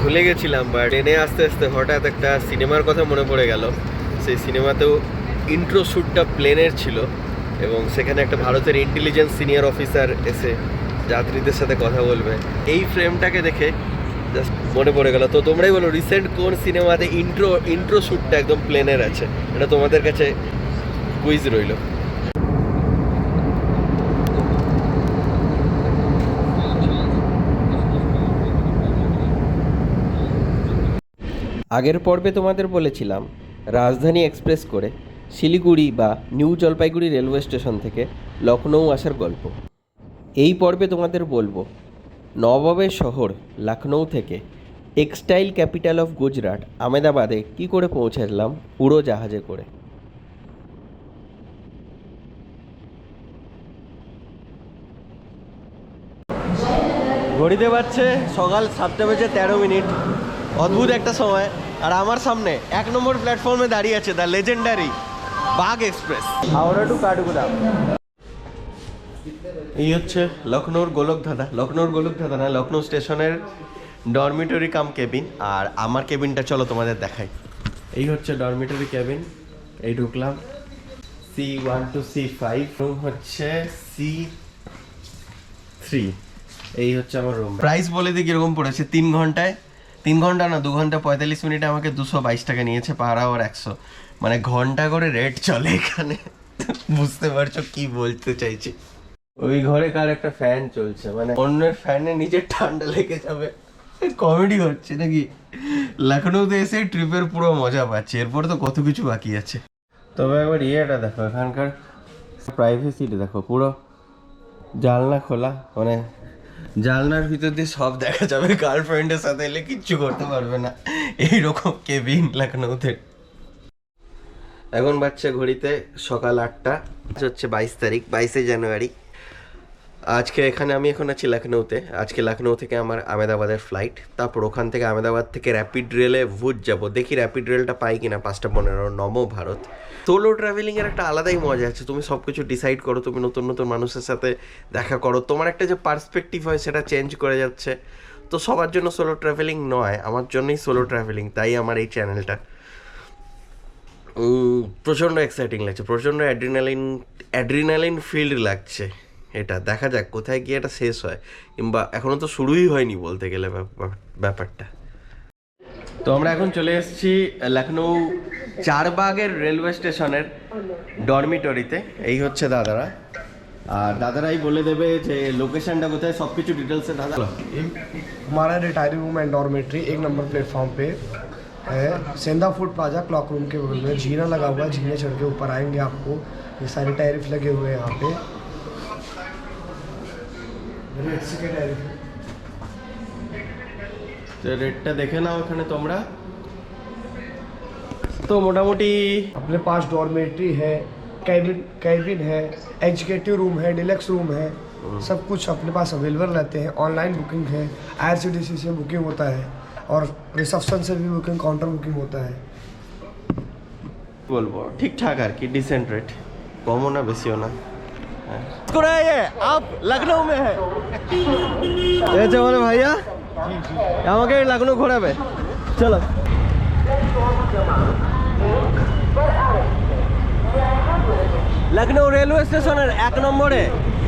ভুলে গেছিলাম, বা ট্রেনে আস্তে আস্তে হঠাৎ একটা সিনেমার কথা মনে পড়ে গেল। সেই সিনেমাতেও ইন্ট্রো শ্যুটটা প্লেনের ছিল, এবং সেখানে একটা ভারতের ইন্টেলিজেন্স সিনিয়র অফিসার এসে যাত্রীদের সাথে কথা বলবে। এই ফ্রেমটাকে দেখে জাস্ট মনে পড়ে গেল। তো তোমরাই বলো, রিসেন্ট কোন সিনেমাতে ইন্ট্রো শ্যুটটা একদম প্লেনের আছে? এটা তোমাদের কাছে কুইজ রইল। আগের পর্বে তোমাদের বলেছিলাম রাজধানী এক্সপ্রেস করে শিলিগুড়ি বা নিউ জলপাইগুড়ি রেলওয়ে স্টেশন থেকে লখনৌ আসার গল্প। এই পর্বে তোমাদের বলবো নবাবের শহর লখনৌ থেকে টেক্সটাইল ক্যাপিটাল অফ গুজরাট আহমেদাবাদে কী করে পৌঁছালাম উড়োজাহাজে করে। ঘড়িতে বাজছে সকাল 7:13। অদ্ভুত একটা সময়। আর আমার সামনে 1 নম্বর প্ল্যাটফর্মে দাঁড়িয়ে আছে the legendary Bagh express, Howrah to Kathgodam. এই হচ্ছে লখনৌর গোলকধাঁধা, না, লখনৌ স্টেশনের ডরমিটরি কাম কেবিন। আর আমার কেবিনটা চলো তোমাদের দেখাই। এই হচ্ছে ডরমিটরি কেবিন। এই ঢুকলাম, C1 to C5, রুম হচ্ছে C3। এই হচ্ছে আমার রুম। প্রাইস বলে দিই কিরকম পড়েছে। 3 ঘন্টায় 3 ঘন্টা না, 2 ঘন্টা 45 মিনিটে আমাকে 222 টাকা নিয়েছে, পার আওয়ার 100। মানে ঘন্টা করে রেট চলে এখানে। বুঝতে পারছো কি বলতে চাইছি? ওই ঘরে কার একটা ফ্যান চলছে, মানে অন্যের ফ্যানে নিজের ঠান্ডা লেগে যাবে। কমেডি হচ্ছে নাকি? লখনৌতে এসে ট্রিপের পুরো মজা পাচ্ছি, এরপর তো কত কিছু বাকি আছে। তবে একবার ইয়েটা দেখো, এখানকার প্রাইভেসিটা দেখো, পুরো জানলা খোলা, মানে জানলার ভিতর দিয়ে সব দেখা যাবে। গার্লফ্রেন্ডের সাথে এলে কিচ্ছু করতে পারবে না, এইরকম কেবিন লখনৌতে। এখন বাচ্চা ঘড়িতে সকাল 8টা, হচ্ছে 22 তারিখ, 22শে জানুয়ারি। আজকে আমি এখন আছি লখনৌতে। আজকে লখনৌ থেকে আমার আহমেদাবাদের ফ্লাইট, তারপর ওখান থেকে আহমেদাবাদ থেকে র্যাপিড রেলে ভুজ যাব। দেখি র্যাপিড রেলটা পাই কিনা 5:15। নমো ভারত। সোলো ট্রাভেলিংয়ের একটা আলাদাই মজা আছে। তুমি সব কিছু ডিসাইড করো, তুমি নতুন নতুন মানুষের সাথে দেখা করো, তোমার একটা যে পার্সপেক্টিভ হয় সেটা চেঞ্জ করে যাচ্ছে। তো সবার জন্য সোলো ট্রাভেলিং নয়, আমার জন্যই সোলো ট্রাভেলিং, তাই আমার এই চ্যানেলটা। প্রচণ্ড এক্সাইটিং লাগছে, প্রচণ্ড অ্যাড্রিনালিন ফিল্ড লাগছে। এটা দেখা যাক কোথায় গিয়ে এটা শেষ হয়, কিংবা এখনও তো শুরুই হয়নি বলতে গেলে ব্যাপারটা। তো আমরা এখন চলে এসেছি লখনৌ চারবাগের রেলওয়ে স্টেশনের ডরমিটরিতে। এই হচ্ছে দাদারা, আর দাদারাই বলে দেবে যে লোকেশনটা কোথায়, সব কিছু ডিটেলসে। দাদা, हमारा retiring room and dormitory 1 number platform पे है, सेंधा फूड प्लाजा क्लॉक रूम के बगल में। जीना लगा हुआ है, जीने चढ़ के ऊपर आएंगे आपको ये सारे टैरिफ लगे हुए हैं यहाँ पे। রেটটা দেখে নাও এখানে তোমরা। তো মোটামুটি अपने पास डॉर्मेट्री है, कैबिन है, एजुकेटिव रूम है, डिलक्स रूम है, सब कुछ अपने पास अवेलेबल रहते हैं। ऑनलाइन बुकिंग है, IRCTC से बुकिंग होता है, और रिसेप्शन से भी बुकिंग, काउंटर बुकिंग होता है। বলবো ঠিকঠাক আর কি, ডিসেন্ট রেট, কমও না বেশিও না। आप लखनऊ में है ভাইয়া, আমাকে লখনৌ ঘোরাবে, চলো। লখনৌ রেলওয়ে স্টেশনের 1 নম্বরে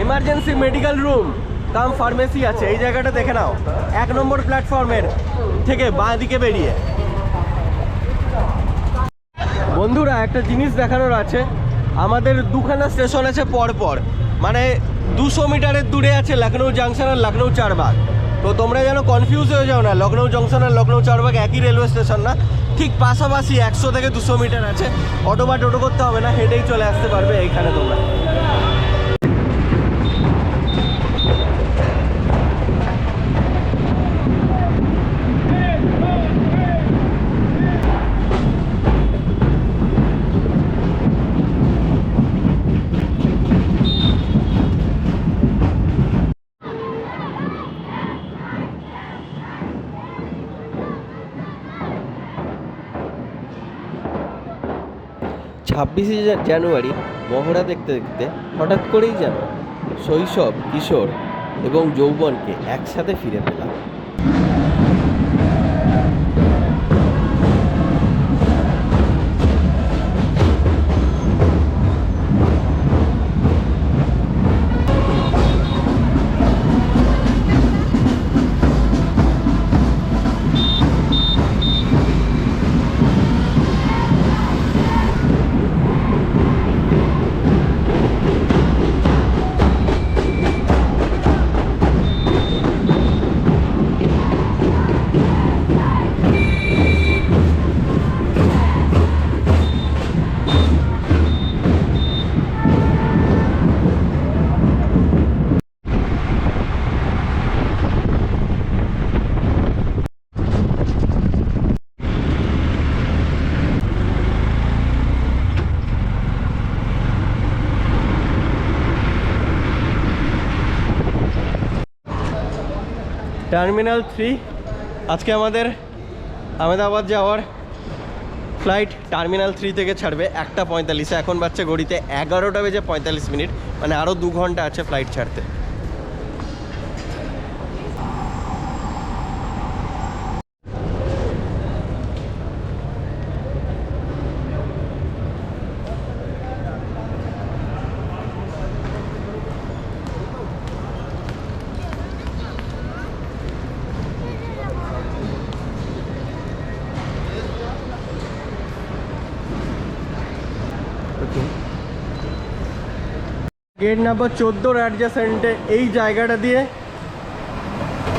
ইমার্জেন্সি মেডিকেল রুম কাম ফার্মেসি আছে। এই জায়গাটা দেখে নাও, 1 নম্বর প্ল্যাটফর্মের থেকে বাঁ দিকে বেরিয়ে। বন্ধুরা, একটা জিনিস দেখানোর আছে। আমাদের 2খানা স্টেশন আছে পরপর, মানে 200 মিটারের দূরে আছে লখনৌ জাংশন আর লখনৌ চারবাগ। তো তোমরা যেন কনফিউজ হয়ে যাও না, লখনৌ জংশন আর লখনৌ চারবাগ একই রেলওয়ে স্টেশন না, ঠিক পাশাপাশি 100 থেকে 200 মিটার আছে। অটো বা টোটো করতে হবে না, হেঁটেই চলে আসতে পারবে এইখানে তোমরা। 26শে জানুয়ারি মহড়া দেখতে দেখতে হঠাৎ করেই যেন শৈশব, কিশোর এবং যৌবনকে একসাথে ফিরে পেলাম। টার্মিনাল 3 আজকে আমাদের আহমেদাবাদ যাওয়ার ফ্লাইট টার্মিনাল 3 থেকে ছাড়বে 1:45, এখন বাচ্চা ঘড়িতে 11:45, মানে আরও 2 ঘন্টা আছে ফ্লাইট ছাড়তে। গেট নাম্বার 14 অ্যাডজাসেন্টে এই জায়গাটা দিয়ে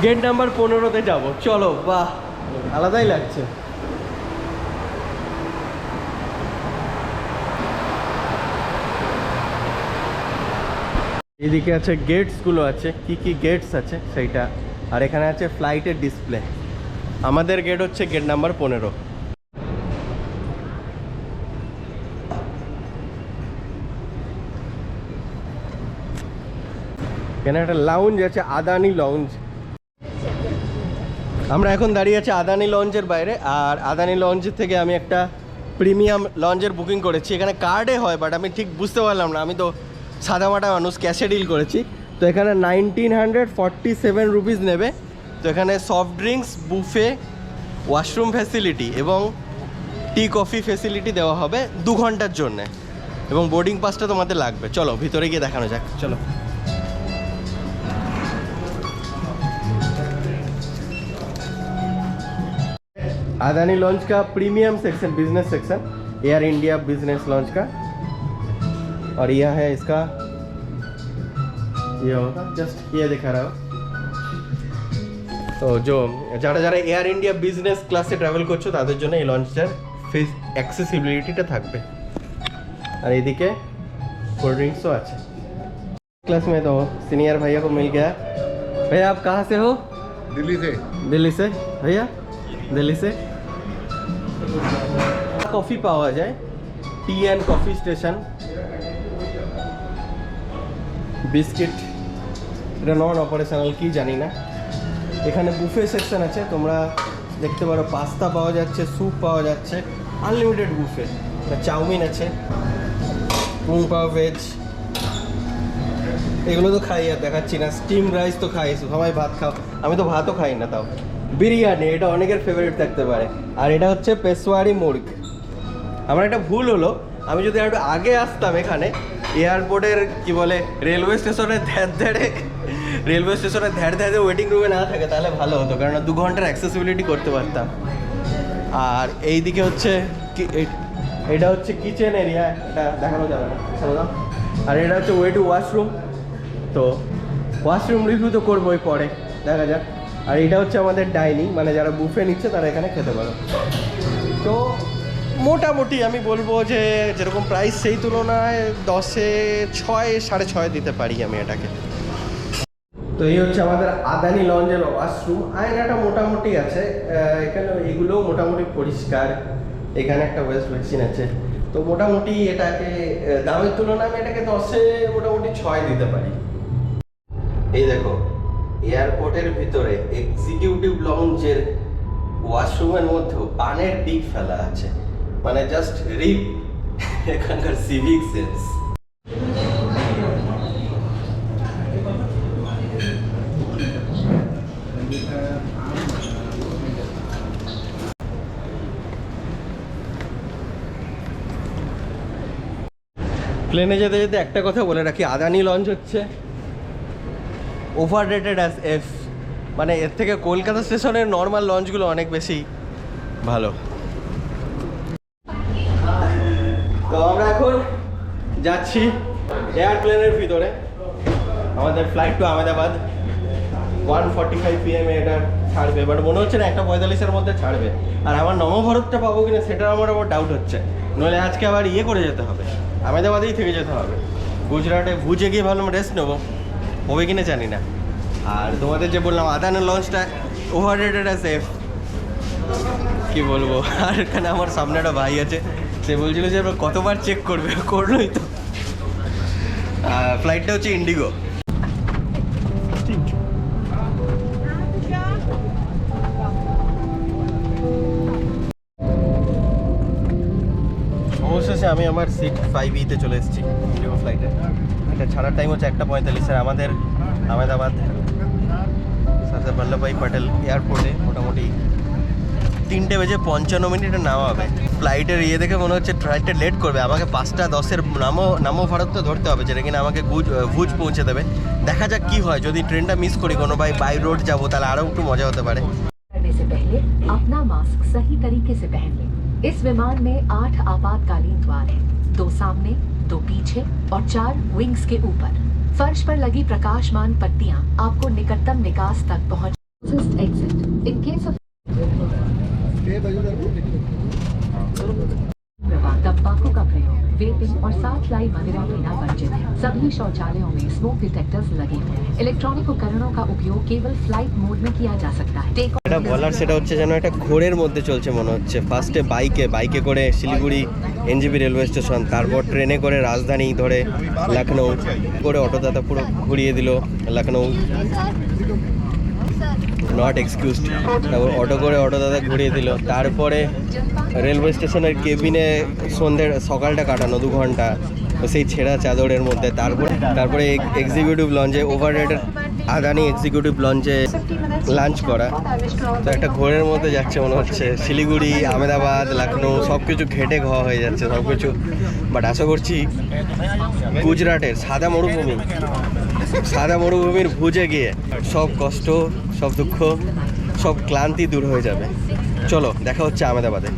গেট নাম্বার 15-তে যাব। চলো, বাহ, আলাদাই লাগছে। এদিকে আছে গেটসগুলো আছে, কি কি গেটস আছে সেইটা, আর এখানে আছে ফ্লাইটের ডিসপ্লে। আমাদের গেট হচ্ছে গেট নাম্বার 15। এখানে একটা লাউঞ্জ আছে, আদানি লঞ্চ। আমরা এখন দাঁড়িয়ে আছি আদানি লঞ্চের বাইরে, আর আদানি লঞ্চের থেকে আমি একটা প্রিমিয়াম লঞ্চের বুকিং করেছি। এখানে কার্ডে হয়, বাট আমি ঠিক বুঝতে পারলাম না, আমি তো সাদামাটা মানুষ, ক্যাশে ডিল করেছি। তো এখানে 1947 রুপিস নেবে। তো এখানে soft drinks, buffet, washroom facility এবং টি কফি ফ্যাসিলিটি দেওয়া হবে 2 ঘন্টার জন্যে, এবং বোর্ডিং পাসটা তোমাদের লাগবে। চলো ভিতরে গিয়ে দেখানো যাক, চলো। अदानी लॉन्च का premium section, business section, air India business launch का। और यह है इसका, ये होगा जस्ट ये दिखा रहा हो। तो जो যারা যারা এয়ার ইন্ডিয়া বিজনেস ক্লাসে ট্রাভেল করছো তাদের জন্য এই লঞ্চটার অ্যাক্সেসিবিলিটিটা থাকবে। আর এদিকে कोल्ड ड्रिंक्सও আছে। क्लास में तो सीनियर भैया को मिल गया। भैया आप कहाँ से हो? दिल्ली से। दिल्ली से भैया, दिल्ली से। কফি পাওয়া যায়, টি অ্যান্ড কফি স্টেশন, বিস্কিট, এটা নন অপারেশনাল কি জানি না। এখানে বুফে সেকশন আছে, তোমরা দেখতে পারো পাস্তা পাওয়া যাচ্ছে, স্যুপ পাওয়া যাচ্ছে, আনলিমিটেড বুফে। চাউমিন আছে, পুং পাও ভেজ, এগুলো তো খাই, আর দেখাচ্ছি না। স্টিম রাইস তো খাই, সবাই ভাত খাও, আমি তো ভাতও খাই না। তাও বিরিয়ানি, এটা অনেকের ফেভারিট থাকতে পারে। আর এটা হচ্ছে পেশোয়ারি মুর্গ। আমার একটা ভুল হলো, আমি যদি একটু আগে আসতাম এখানে, এয়ারপোর্টের কি বলে রেলওয়ে স্টেশনে ধ্যাড় ওয়েটিং রুমে না থাকে, তাহলে ভালো হতো, কারণ 2 ঘন্টার অ্যাক্সেসিবিলিটি করতে পারতাম। আর এই দিকে হচ্ছে এটা হচ্ছে কিচেন এরিয়া, এটা দেখানো যাবে না। আর এটা হচ্ছে ওয়ে টু ওয়াশরুম। তো ওয়াশরুম রিভিউ তো করবোই পরে, দেখা যাক। আর এটা হচ্ছে আমাদের ডাইনিং, মানে যারা বুফে নিচ্ছে তারা এখানে খেতে পারো। তো মোটামুটি আমি বলবো যে যেরকম প্রাইস সেই তুলনায় 10-এ 6, 6.5 দিতে পারি আমি এটাকে। তো এই হচ্ছে আমাদের আদানি লঞ্চের ওয়াশরুম। আয়নাটা মোটামুটি আছে, এখানে এগুলোও মোটামুটি পরিষ্কার। এখানে একটা ওয়েস্ট বেসিন আছে। তো মোটামুটি এটাকে দামের তুলনায় আমি এটাকে 10-এ মোটামুটি 6 দিতে পারি। এই দেখো, এয়ারপোর্টের ভিতরে এক্সিকিউটিভ লঞ্চের ওয়াশরুমের মধ্যেও পানের ডিপ ফেলা আছে, মানে জাস্ট রিপ এখানকার সিভিক সেন্স। প্লেনে যেতে যেতে একটা কথা বলে রাখি, আদানি লঞ্চ হচ্ছে ওভার রেটেড অ্যাজ এফ, মানে এর থেকে কলকাতা স্টেশনের নর্মাল লঞ্চগুলো অনেক বেশি ভালো। তো আমরা এখন যাচ্ছি এয়ারপ্লেনের ভিতরে। আমাদের ফ্লাইট টু আহমেদাবাদ 1:45 PM এটা ছাড়বে, বাট মনে হচ্ছে না 1:45-এর মধ্যে ছাড়বে। আর আমার নবভারতটা পাবো কিনা সেটা আমার আবার ডাউট হচ্ছে, নইলে আজকে আবার করে যেতে হবে, আহমেদাবাদেই থেকে যেতে হবে। গুজরাটে ভুজে গিয়ে ভাবলাম রেস্ট নেবো, হবে কিনা জানি না। আর তোমাদের যে বললাম আদানি লঞ্চটা ওভার রেটেড অ্যাজ এফ, কী বলবো। আর এখানে আমার সামনে একটা ভাই আছে, সে বলছিল যে কতবার চেক করবে, করলোই তো। ফ্লাইটটা হচ্ছে ইন্ডিগো। অবশেষে আমি আমার সিট 5E-তে চলে এসেছি ইন্ডিগো ফ্লাইটে। এটা ছাড়ার টাইম হচ্ছে 1:45। আমাদের আহমেদাবাদ সর্দার বল্লভভাই প্যাটেল এয়ারপোর্টে মোটামুটি 3:55 নামা হবে। ফ্লাইটের ইয়ে দেখে মনে হচ্ছে ফ্লাইটটা লেট করবে, আমাকে 5:10-এর নামো ভারত তো ধরতে হবে, যেটা কিনা আমাকে ভুজ পৌঁছে দেবে। দেখা যাক কি হয়, যদি ট্রেনটা মিস করি কোনো বাই রোড যাবো তাহলে আরও একটু মজা হতে পারে। करने से पहले अपना मास्क सही तरीके से पहन लें। इस विमान में 8 आपातकालीन द्वार हैं, 2 सामने, 2 पीछे और 4 विंग्स के ऊपर। फर्श पर लगी प्रकाशमान पट्टियां आपको निकटतम निकास तक पहुंच एग्जिट इन केस ऑफ तंबाकू का प्रयोग, वेपिंग और साथ लाई मदिरा पीना वर्जित है। सभी शौचालयों में स्मोक डिटेक्टर्स लगे हुए हैं। इलेक्ट्रॉनिक उपकरणों का उपयोग केवल फ्लाइट मोड में किया जा सकता है। এটা বলার সেটা হচ্ছে যেন একটা ঘোরের মধ্যে চলছে মনে হচ্ছে। ফার্স্টে বাইকে করে শিলিগুড়ি এনজেপি রেলওয়ে স্টেশন, তারপর ট্রেনে করে রাজধানী ধরে লখনৌ করে অটোদাতা পুরো ঘুরিয়ে দিল লখনৌ, নট এক্সকিউজড। তারপর অটো করে অটোদাতা ঘুরিয়ে দিল, তারপরে রেলওয়ে স্টেশনের কেবিনে সকালটা কাটানো 2 ঘন্টা সেই ছেঁড়া চাদরের মধ্যে। তারপরে এক্সিকিউটিভ লঞ্চে ওভারহেডের আদানি এক্সিকিউটিভ লঞ্চে লাঞ্চ করা। তো একটা ঘোরের মধ্যে যাচ্ছে মনে হচ্ছে। শিলিগুড়ি, আহমেদাবাদ, লখনৌ সব কিছু ঘেটে ঘোয়া হয়ে যাচ্ছে সব কিছু। বাট আশা করছি গুজরাটের সাদা মরুভূমির ভুজে গিয়ে সব কষ্ট, সব দুঃখ, সব ক্লান্তি দূর হয়ে যাবে। চলো দেখা হচ্ছে আহমেদাবাদে।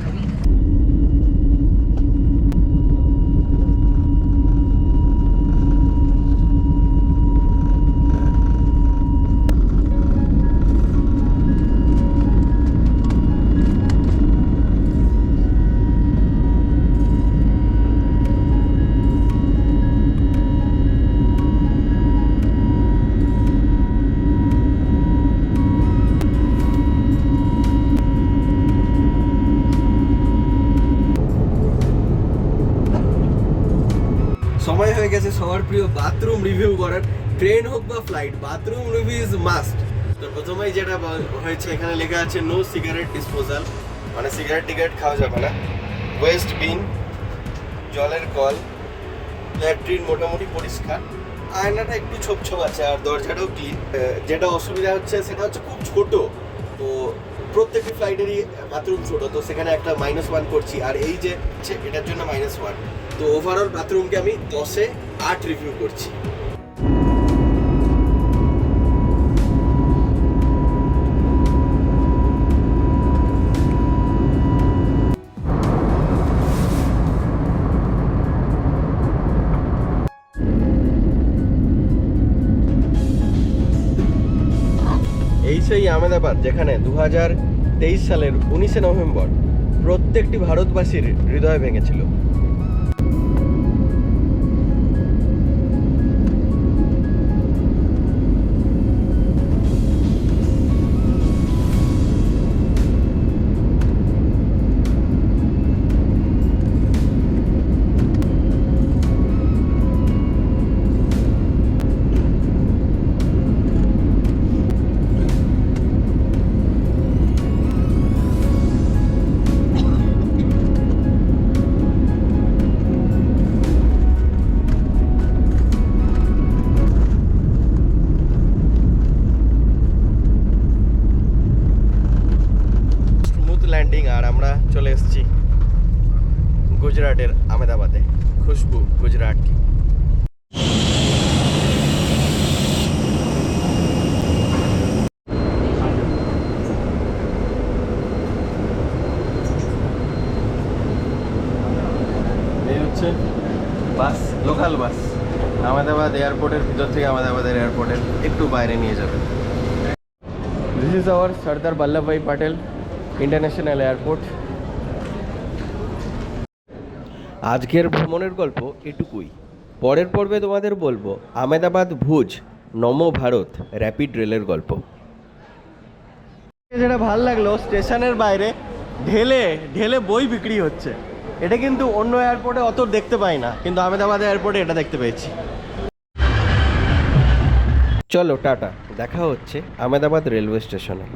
সময় হয়ে গেছে সবার প্রিয় বাথরুম রিভিউ করার। ট্রেন হোক বা flight, bathroom review is must. তো প্রথমেই যেটা হয়েছে, এখানে লেখা আছে নো সিগারেট ডিসপোজাল, মানে সিগারেট খাওয়া যাবে না। ওয়েস্ট বিন, জলের কল, ল্যাট্রিন মোটামুটি পরিষ্কার, আয়নাটা একটু ছোপ আছে আর দরজাটাও ক্লিন। যেটা অসুবিধা হচ্ছে সেটা হচ্ছে খুব ছোট। তো প্রত্যেকটি ফ্লাইটেরই বাথরুম ছোট, তো সেখানে একটা -1 করছি। আর এই যে এটার জন্য -1। তো ওভারঅল বাথরুমকে আমি 10-এ 8 রিভিউ করছি। এই সেই আহমেদাবাদ যেখানে 2023 সালের 19শে নভেম্বর প্রত্যেকটি ভারতবাসীর হৃদয় ভেঙেছিল। ল্যান্ডিং, আর আমরা চলে এসেছি গুজরাটের আহমেদাবাদে। খুশবু গুজরাট কি। এই হচ্ছে বাস, লোকাল বাস আহমেদাবাদ এয়ারপোর্টের ভিতর থেকে আহমেদাবাদের এয়ারপোর্টের একটু বাইরে নিয়ে যাবে। This is our Sardar Vallabhbhai Patel international airport. আজকের ভ্রমণের গল্প এটুকুই। পরের পর্বে তোমাদের বলবো আহমেদাবাদ ভুজ নমো ভারত র্যাপিড রেলের গল্প। যেটা ভাল লাগলো, স্টেশনের বাইরে ঢেলে বই বিক্রি হচ্ছে। এটা কিন্তু অন্য এয়ারপোর্টে অত দেখতে পাই না, কিন্তু আহমেদাবাদ এয়ারপোর্টে এটা দেখতে পেয়েছি। চলো টাটা, দেখা হচ্ছে আহমেদাবাদ রেলওয়ে স্টেশনে।